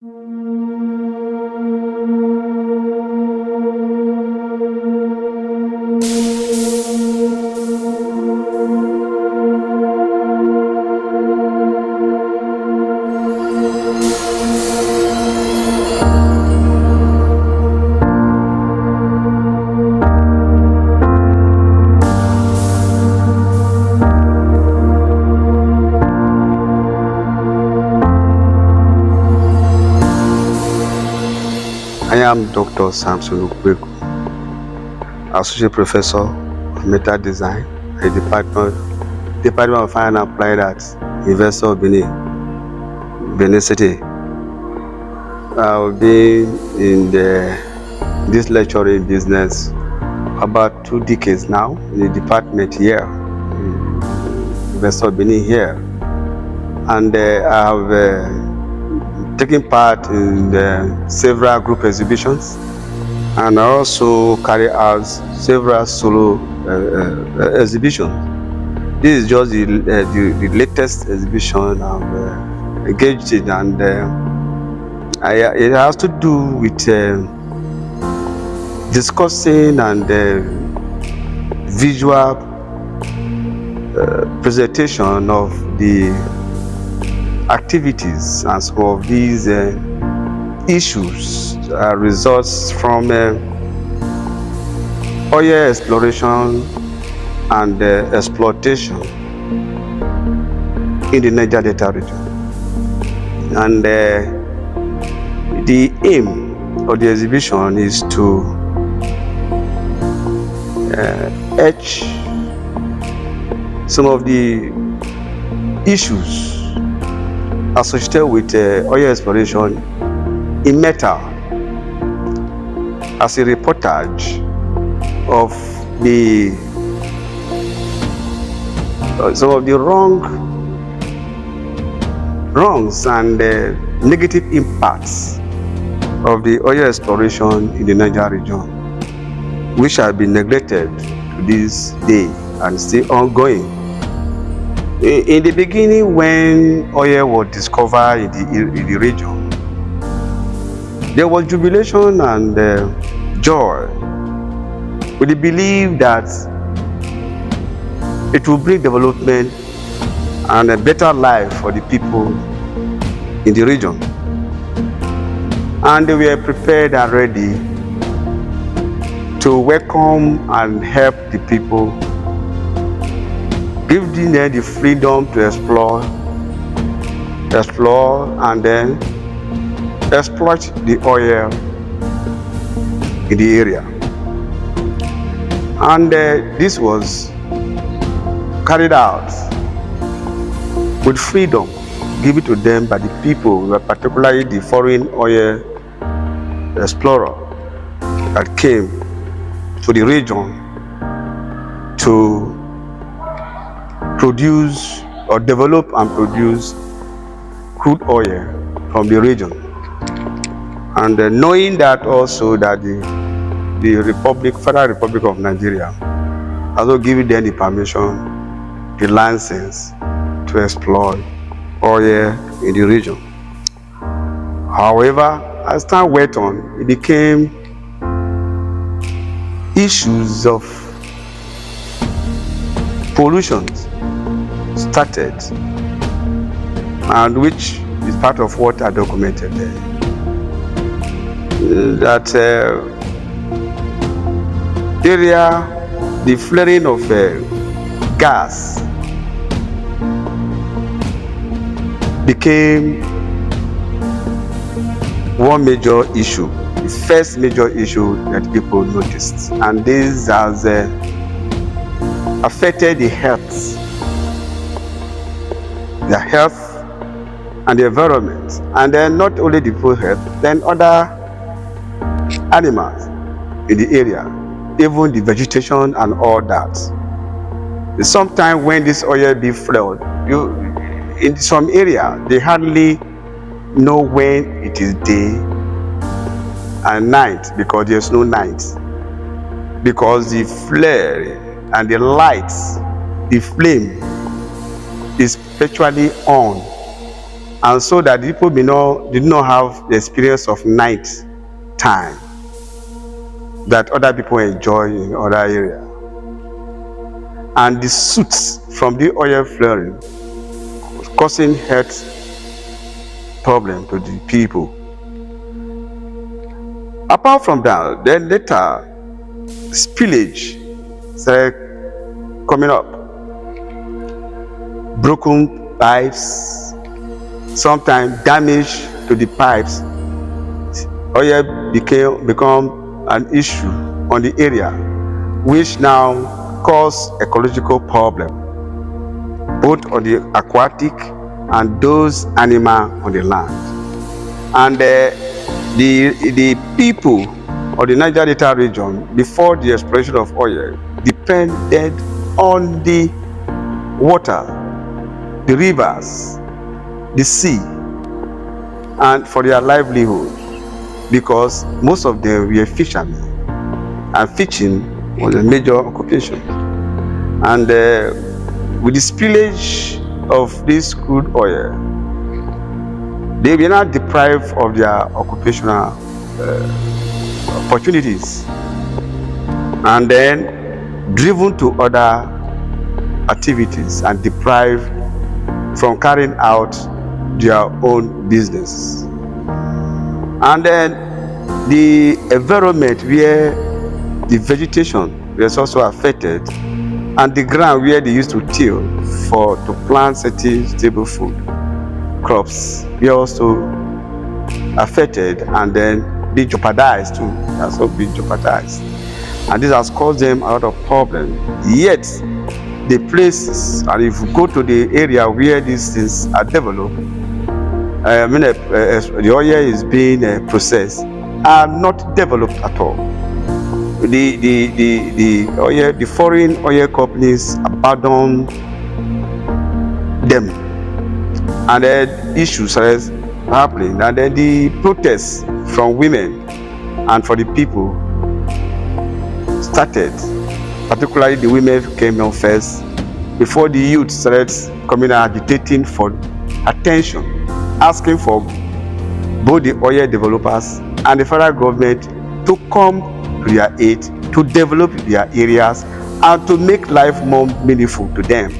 I am Dr. Samson Ukweku, Associate Professor of Metal Design at the Department of Fine and Applied Arts, University of Benin City. I've been in this lecturing business about 2 decades now in the department here, University of Benin here, and I have taken part in several group exhibitions, and I also carry out several solo exhibitions. This is just the latest exhibition I've engaged in, and it has to do with discussing and visual presentation of the activities and some of these issues results from oil exploration and exploitation in the Niger Delta region. And the aim of the exhibition is to etch some of the issues associated with oil exploration in metal as a reportage of some of the wrongs and negative impacts of the oil exploration in the Niger region, which have been neglected to this day and still ongoing. In the beginning, when oil was discovered in the region, there was jubilation and joy with the belief that it will bring development and a better life for the people in the region. And they were prepared and ready to welcome and help the people, giving them the freedom to explore and then exploit the oil in the area. And this was carried out with freedom given to them by the people, particularly the foreign oil explorer that came to the region to produce or develop and produce crude oil from the region. And knowing that also that the Federal Republic of Nigeria also giving them the permission, the license to exploit oil in the region. However, as time went on, it became issues of pollution started, and which is part of what I documented there. That area, the flaring of gas became one major issue, the first major issue that people noticed, and this has affected the health and the environment, and then not only the people health, then other animals in the area, even the vegetation and all that. Sometimes when this oil be flowed, in some area they hardly know when it is day and night, because there's no night, because the flare and the lights, the flame is perpetually on and so that the people did not have the experience of night time that other people enjoy in other areas. And the soot from the oil flaring was causing health problem to the people. Apart from that, then later spillage started coming up. Broken pipes, sometimes damage to the pipes. Oil become an issue on the area, which now cause ecological problem, both on the aquatic and those animals on the land. And the people of the Niger Delta region, before the exploration of oil, depended on the water, the rivers, the sea, and for their livelihood, because most of them were fishermen, and fishing was a major occupation. And with the spillage of this crude oil, they were not deprived of their occupational opportunities, and then driven to other activities and deprived from carrying out their own business. And then the environment where the vegetation was also affected, and the ground where they used to till to plant certain stable food crops were also affected, and then they jeopardized too. That's also been jeopardized, and this has caused them a lot of problems. Yet the places, and if you go to the area where these things are developed, the oil is being processed, are not developed at all. The foreign oil companies abandon them, and then issues started happening, and then the protests from women and for the people started. Particularly the women came on first, before the youth started coming and agitating for attention, asking for both the oil developers and the federal government to come to their aid, to develop their areas and to make life more meaningful to them.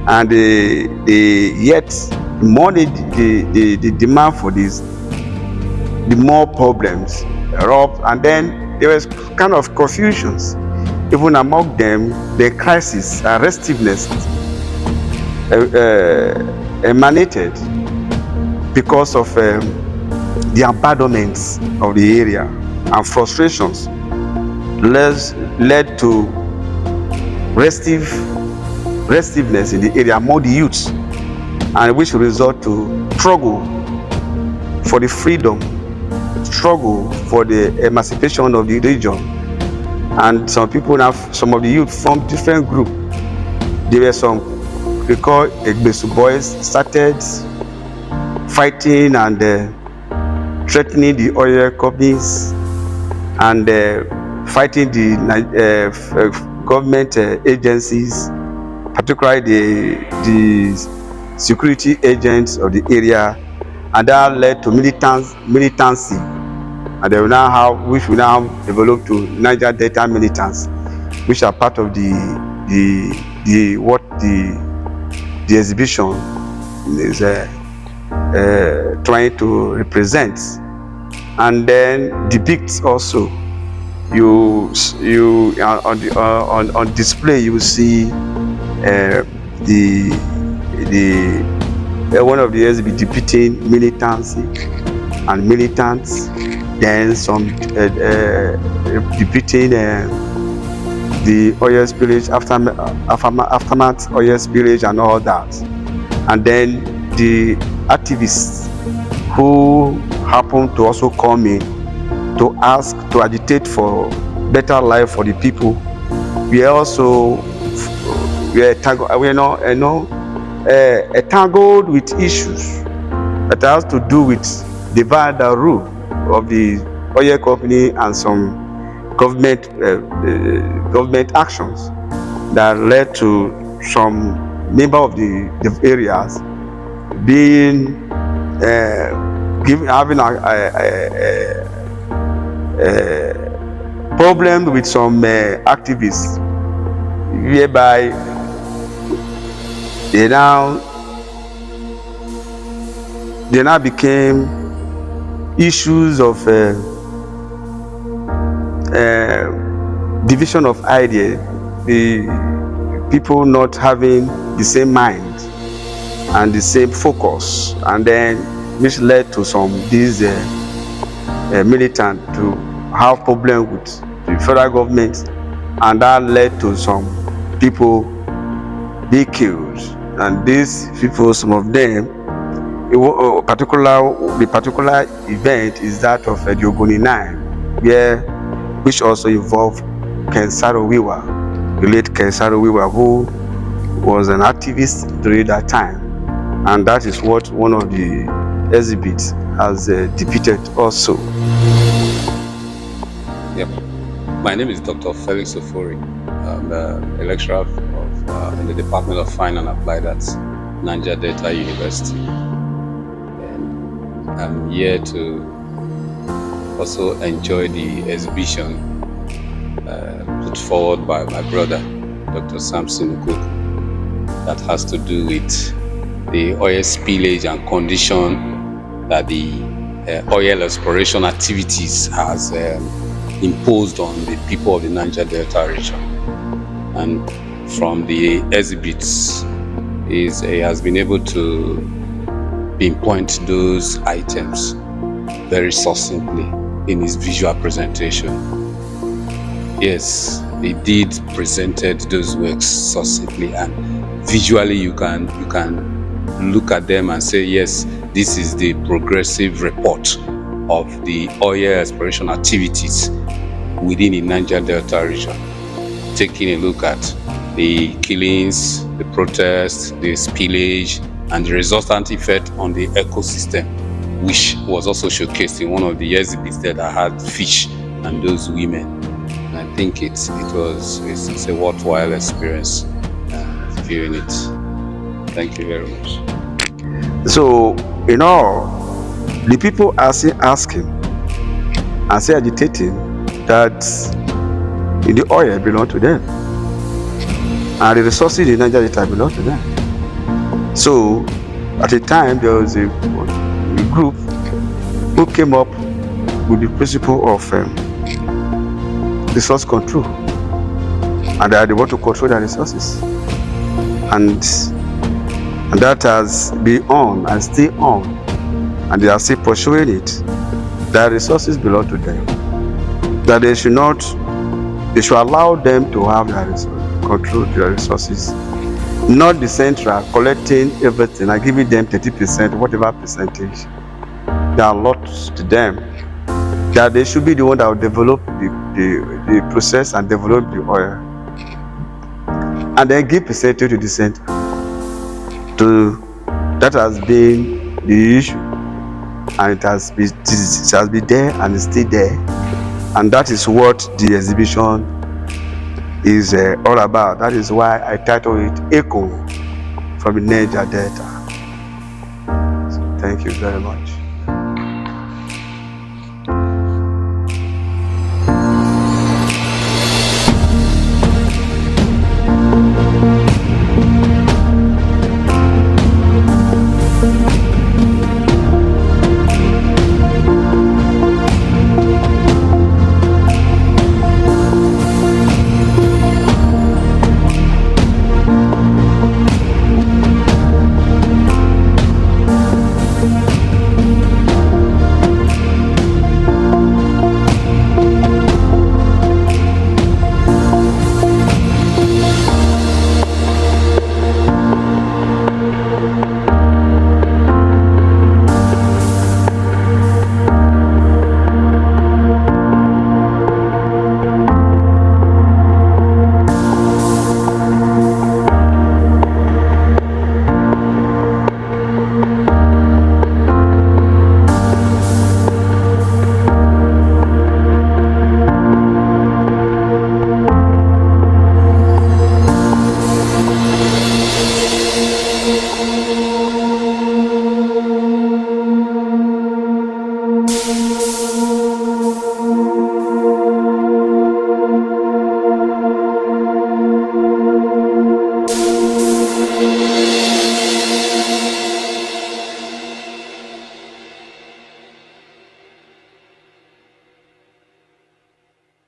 And yet the more the demand for this, the more problems erupt, and then there was kind of confusions even among them. The crisis and restiveness emanated because of the abandonments of the area, and frustrations led to restiveness in the area among the youths, and which result to struggle for the freedom, struggle for the emancipation of the region. And some people now, some of the youth from different groups, there were some we call Egbesu boys, started fighting and threatening the oil companies, and fighting the government agencies, particularly the security agents of the area, and that led to militancy, and they will now have, which will now develop to Niger Delta militants, which are part of the exhibition is trying to represent. And then depicts also, you on display you will see one of the exhibits depicting militancy and militants, then some depicting the oil spillage, aftermath oil spillage and all that, and then the activists who happen to also come in to ask, to agitate for better life for the people. We are also tangled with issues that has to do with the bad rule of the oil company and some government actions that led to some member of the areas being having a problem with some activists, whereby they now became issues of division of idea, the people not having the same mind and the same focus, and then which led to some these militant to have problem with the federal government, and that led to some people be killed. And these people, some of them, the particular event is that of the Ogoni 9, which also involved Kensaro Wiwa, the late Kensaro Wiwa, who was an activist during that time. And that is what one of the exhibits has depicted also. Yep. My name is Dr. Felix Ofori. I'm a lecturer in the Department of Fine and Applied Arts, Niger Delta University. And I'm here to also enjoy the exhibition put forward by my brother, Dr. Samson Ukweku, that has to do with the oil spillage and condition that the oil exploration activities has imposed on the people of the Niger Delta region. And from the exhibits, he has been able to pinpoint those items very succinctly in his visual presentation. Yes, he did presented those works succinctly, and visually you can look at them and say, yes, this is the progressive report of the oil exploration activities within the Niger Delta region, taking a look at the killings, the protests, the spillage, and the resultant effect on the ecosystem, which was also showcased in one of the exhibits that had fish and those women. And I think it's a worthwhile experience viewing it. Thank you very much. So, the people are still asking and still agitating that the oil belongs to them and the resources in Niger Delta belong to them. So, at the time, there was a group who came up with the principle of resource control, and that they want to control their resources, and that has been on and still on, and they are still pursuing it. That resources belong to them, that they should allow them to have their control their resources, not the central collecting everything and giving them 30%, whatever percentage. There are lots to them, that they should be the one that will develop the process and develop the oil, and then give percentage to the center. That has been the issue, and it has been there and it's still there, and that is what the exhibition is all about. That is why I titled it Echo from the Niger Delta. So thank you very much.